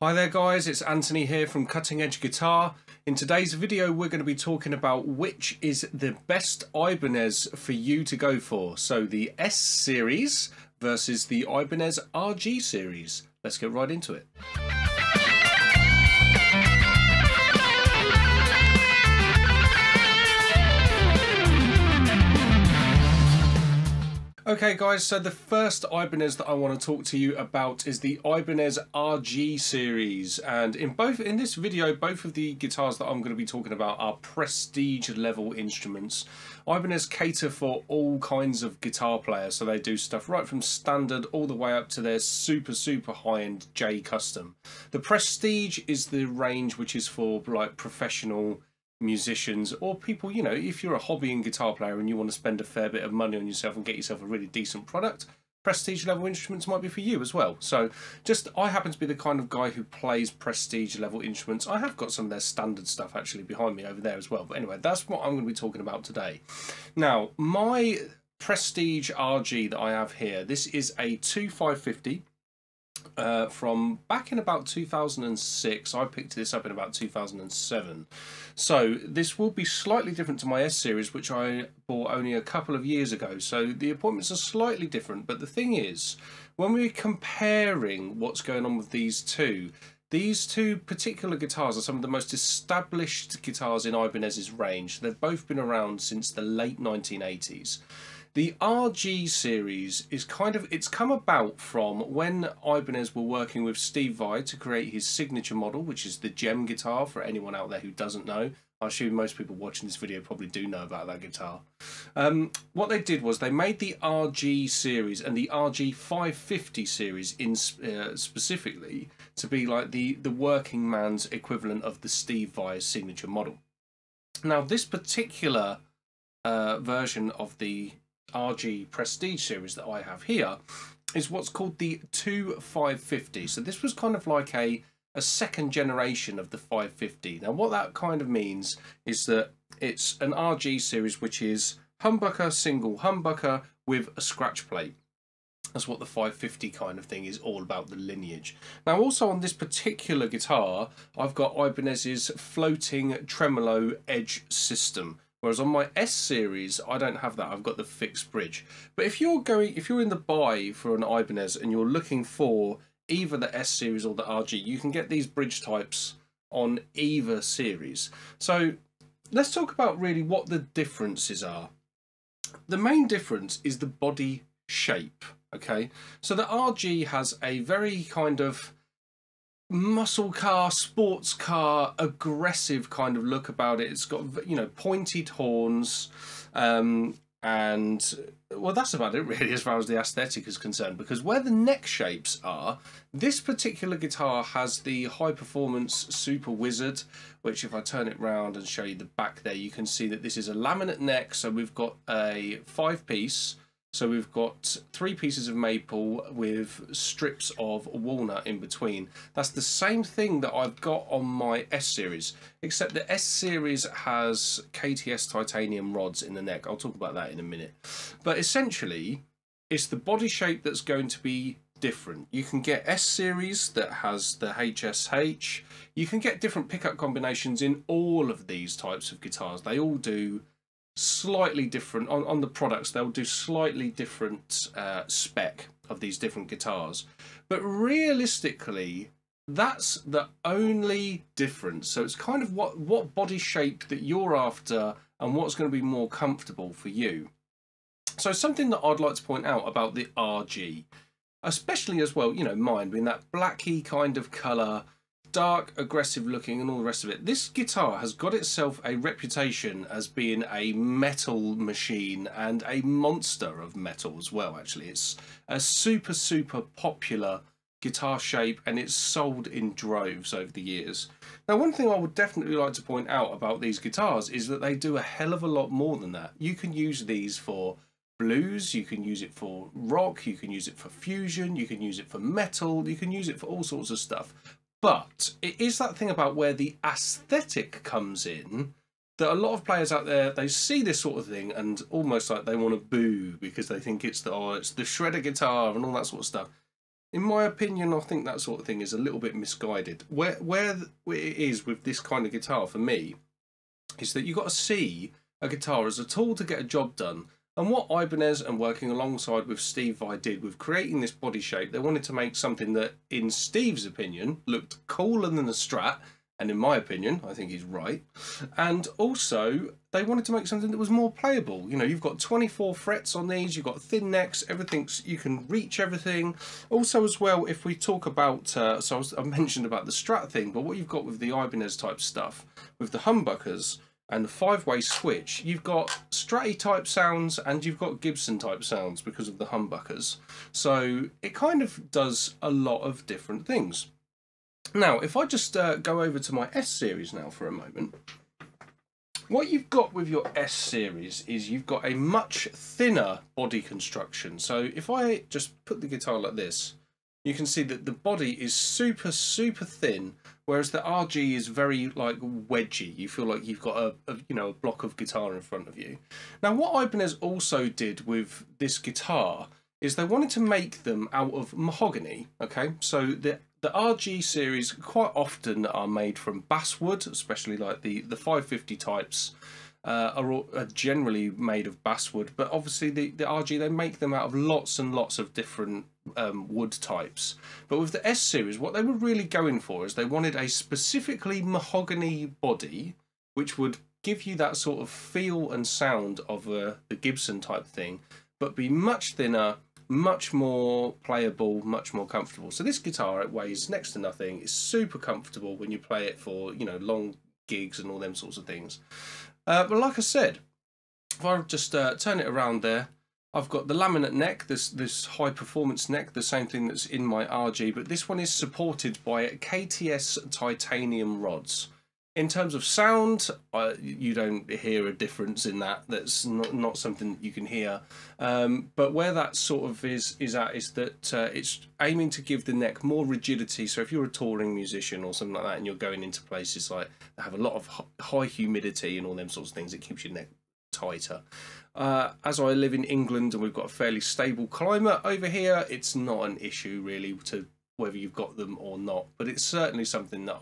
Hi there guys, it's Anthony here from Cutting Edge Guitar. In today's video we're going to be talking about which is the best Ibanez for you to go for. So the S series versus the Ibanez RG series. Let's get right into it. Okay guys, so the first Ibanez that I want to talk to you about is the Ibanez RG series, and in this video both of the guitars that I'm going to be talking about are prestige level instruments. Ibanez cater for all kinds of guitar players, so they do stuff right from standard all the way up to their super high-end J custom. The prestige is the range which is for like professional musicians or people, you know, if you're a hobby and guitar player and you want to spend a fair bit of money on yourself and get yourself a really decent product, prestige level instruments might be for you as well. So I happen to be the kind of guy who plays prestige level instruments. I have got some of their standard stuff actually behind me over there as well, but anyway, that's what I'm going to be talking about today. Now, my prestige RG that I have here, this is a 2550 from back in about 2006. I picked this up in about 2007. So this will be slightly different to my S series, which I bought only a couple of years ago. So the appointments are slightly different. But the thing is, when we're comparing what's going on with these two particular guitars are some of the most established guitars in Ibanez's range. They've both been around since the late 1980s. The RG series is it's come about from when Ibanez were working with Steve Vai to create his signature model, which is the Gem guitar, for anyone out there who doesn't know. I assume most people watching this video probably do know about that guitar. What they did was they made the RG series and the RG 550 series specifically to be like the working man's equivalent of the Steve Vai signature model. Now, this particular version of the RG Prestige series that I have here is what's called the 2550. So this was kind of like a second generation of the 550. Now what that kind of means is that it's an RG series which is humbucker, single humbucker with a scratch plate. That's what the 550 kind of thing is all about, the lineage. Now also on this particular guitar I've got Ibanez's floating tremolo edge system. Whereas on my S series, I don't have that. I've got the fixed bridge. But if you're in the buy for an Ibanez and you're looking for either the S series or the RG, you can get these bridge types on either series. So let's talk about really what the differences are. The main difference is the body shape. Okay, so the RG has a very kind of muscle car, sports car, aggressive kind of look about it. It's got, you know, pointed horns, and well, that's about it really as far as the aesthetic is concerned, because where the neck shapes are, this particular guitar has the high performance Super Wizard, which if I turn it round and show you the back there, you can see that this is a laminate neck. So we've got a 5-piece. So we've got 3 pieces of maple with strips of walnut in between. That's the same thing that I've got on my S series, except the S series has KTS titanium rods in the neck. I'll talk about that in a minute. But essentially, it's the body shape that's going to be different. You can get S series that has the HSH. You can get different pickup combinations in all of these types of guitars. They all do slightly different on the products. They'll do slightly different spec of these different guitars, but realistically that's the only difference. So it's kind of what body shape that you're after and what's going to be more comfortable for you. So something that I'd like to point out about the RG, especially as well, you know, mine being that blacky kind of color, dark, aggressive looking and all the rest of it. This guitar has got itself a reputation as being a metal machine and a monster of metal as well. Actually, it's a super popular guitar shape and it's sold in droves over the years. Now, one thing I would definitely like to point out about these guitars is that they do a hell of a lot more than that. You can use these for blues, you can use it for rock, you can use it for fusion, you can use it for metal, you can use it for all sorts of stuff. But it is that thing about where the aesthetic comes in, that a lot of players out there, they see this sort of thing and almost like they want to boo because they think it's the shredder guitar and all that sort of stuff. in my opinion, I think that sort of thing is a little bit misguided. Where it is with this kind of guitar for me is that you've got to see a guitar as a tool to get a job done. And what Ibanez and working alongside with Steve Vai did with creating this body shape, they wanted to make something that, in Steve's opinion, looked cooler than the Strat. And in my opinion, I think he's right. And also, they wanted to make something that was more playable. You know, you've got 24 frets on these, you've got thin necks, everything's, you can reach everything. Also as well, if we talk about, I mentioned about the Strat thing, but what you've got with the Ibanez type stuff, with the humbuckers and the 5-way switch, you've got Stratty type sounds and you've got Gibson type sounds because of the humbuckers. So it kind of does a lot of different things. Now, if I just go over to my S series now for a moment, what you've got with your S series is you've got a much thinner body construction. So if I just put the guitar like this, you can see that the body is super, super thin, whereas the RG is very like wedgy. You feel like you've got a block of guitar in front of you. Now, what Ibanez also did with this guitar is they wanted to make them out of mahogany. Okay, so the RG series quite often are made from basswood, especially like the 550 types are generally made of basswood, but obviously the RG, they make them out of lots and lots of different wood types. But with the S series, what they were really going for is they wanted a specifically mahogany body, which would give you that sort of feel and sound of the Gibson type thing, but be much thinner, much more playable, much more comfortable. So this guitar, it weighs next to nothing. It's super comfortable when you play it for, you know, long gigs and all them sorts of things. But like I said, if I just turn it around there, I've got the laminate neck, this high performance neck, the same thing that's in my RG, but this one is supported by KTS titanium rods. In terms of sound, you don't hear a difference in that. That's not something that you can hear. But where that sort of is that it's aiming to give the neck more rigidity. So if you're a touring musician or something like that and you're going into places like that have a lot of high humidity and all them sorts of things, it keeps your neck tighter. As I live in England and we've got a fairly stable climate over here, it's not an issue really to whether you've got them or not. But it's certainly something that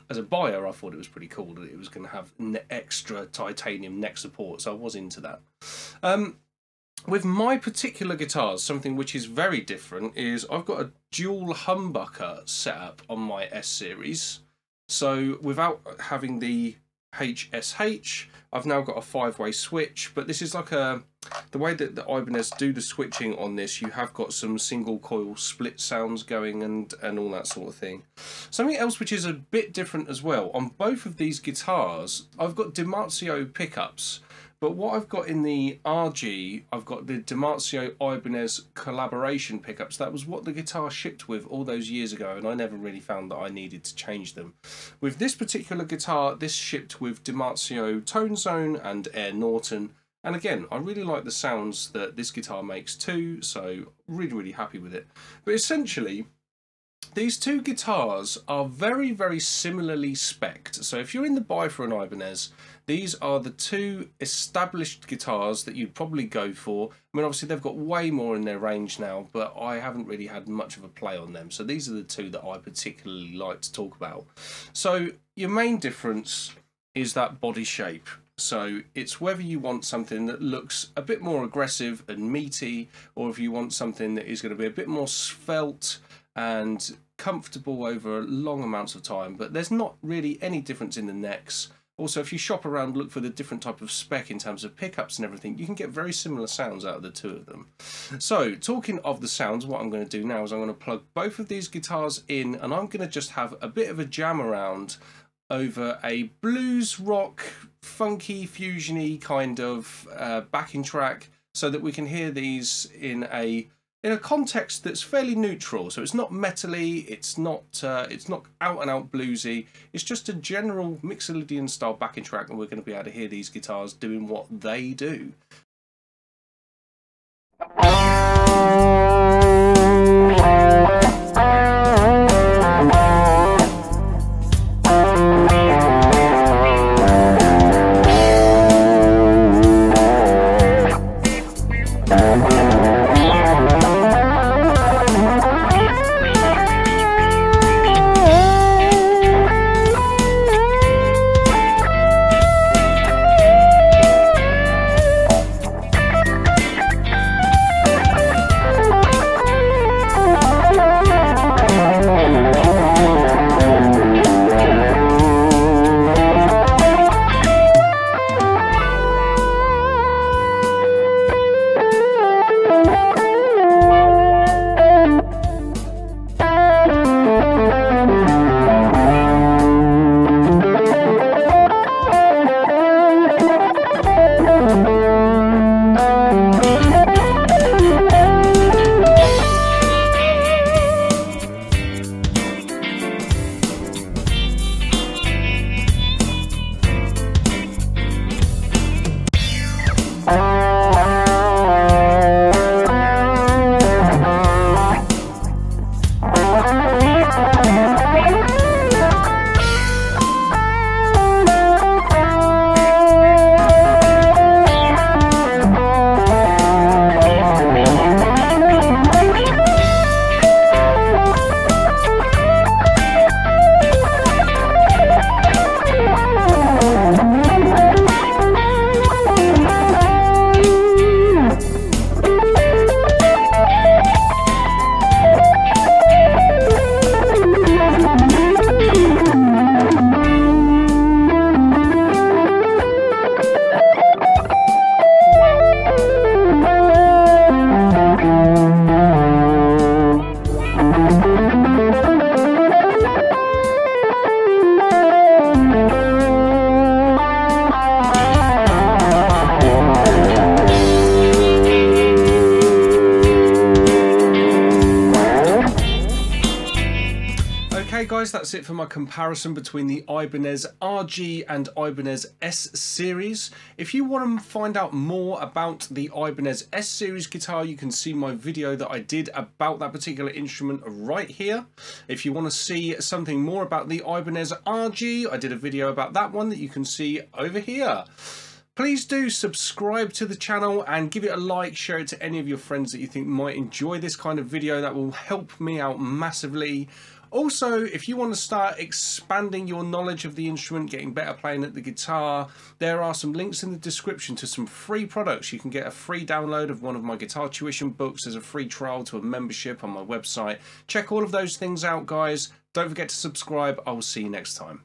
as a buyer, I thought it was pretty cool that it was going to have extra titanium neck support, so I was into that. With my particular guitars, something which is very different is I've got a dual humbucker setup on my S series. So without having the HSH, I've now got a 5-way switch, but this is like the way that the Ibanez do the switching on this, you have got some single coil split sounds going and all that sort of thing. Something else which is a bit different as well, on both of these guitars, I've got DiMarzio pickups, but what I've got in the RG, I've got the DiMarzio Ibanez collaboration pickups. That was what the guitar shipped with all those years ago, and I never really found that I needed to change them. With this particular guitar, this shipped with DiMarzio Tone Zone and Air Norton. And again, I really like the sounds that this guitar makes too, so really, really happy with it. But essentially, these two guitars are very, very similarly spec'd. So if you're in the buy for an Ibanez, these are the two established guitars that you'd probably go for. I mean, obviously they've got way more in their range now, but I haven't really had much of a play on them. So these are the two that I particularly like to talk about. So your main difference is that body shape. So it's whether you want something that looks a bit more aggressive and meaty, or if you want something that is going to be a bit more svelte and comfortable over long amounts of time. But there's not really any difference in the necks. Also, if you shop around, look for the different type of spec in terms of pickups and everything, you can get very similar sounds out of the two of them. So talking of the sounds, what I'm going to do now is I'm going to plug both of these guitars in, and I'm going to just have a bit of a jam around over a blues rock, funky, fusiony kind of backing track, so that we can hear these in a context that's fairly neutral. So it's not metally, it's not out and out bluesy. It's just a general Mixolydian style backing track, and we're going to be able to hear these guitars doing what they do. Okay guys, that's it for my comparison between the Ibanez RG and Ibanez S series. If you want to find out more about the Ibanez S series guitar, you can see my video that I did about that particular instrument right here. If you want to see something more about the Ibanez RG, I did a video about that one that you can see over here. Please do subscribe to the channel and give it a like, share it to any of your friends that you think might enjoy this kind of video. That will help me out massively. Also, if you want to start expanding your knowledge of the instrument, getting better playing at the guitar, there are some links in the description to some free products. You can get a free download of one of my guitar tuition books. There's a free trial to a membership on my website. Check all of those things out, guys. Don't forget to subscribe. I will see you next time.